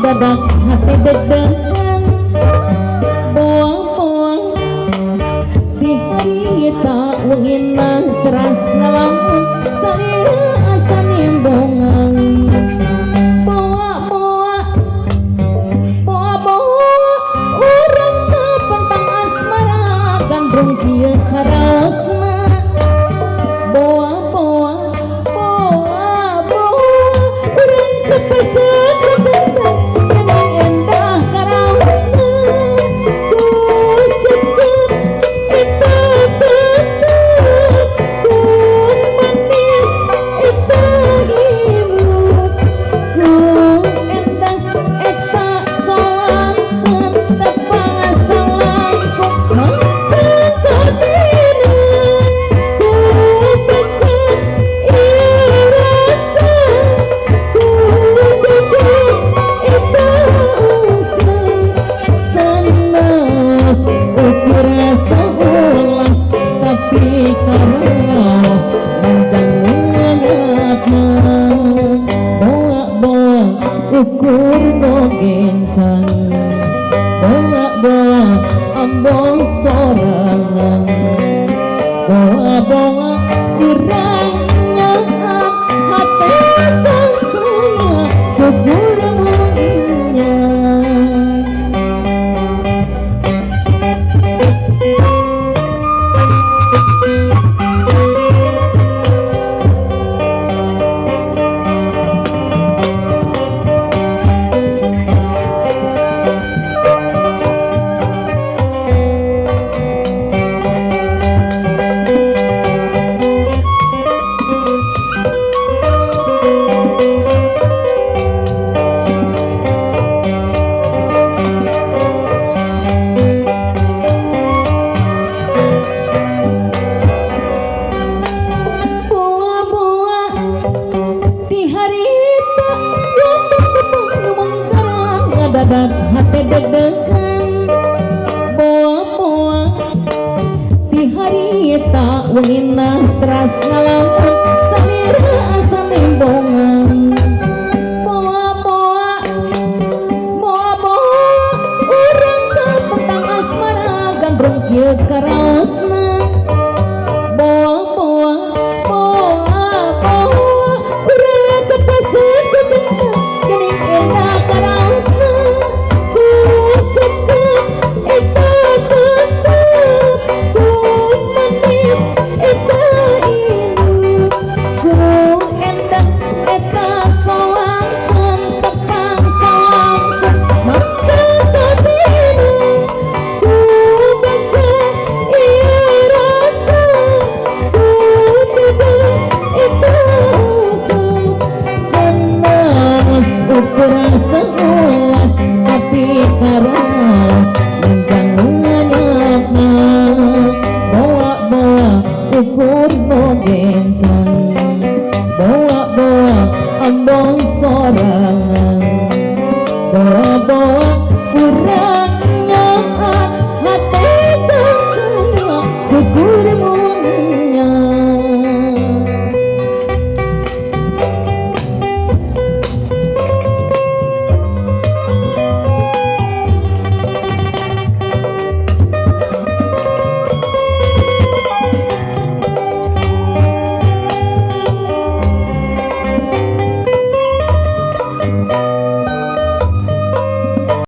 ngadadak hati deg-degan boang-boang di hari tak wengina teras ngalamun salira asa nimbongan boa-boa urang kepentang asmara gandrung kieu karaosna boa-boa urang kepeset cinta yang endah karaosna kusekut itu tetep ku manis itu imut ku endah eta salangkeun tepang salangku mancang kodina ku baca irasa ku duduk itu sanas ukur rasa ulas tapi karas mancang ngadakna bawa-bawa ukur dogencang bawa-bawa ambon sorangan bawa-bawa dirangnya hati cancunya segurangnya ngadadak hati deg-degan boa-boa di hari tak wengina teras ngalamun salira asa nimbongan boa-boa urang kepentang asmara gandrung kieu karaosna boa-boa urang kepeset cinta geuning endah karaosna kusekut itu tetep ku manis itu imut ku endah eta salangkeun tepang salangku mancang kodina ku baca irasa ku duduk itu sanas ukur rasa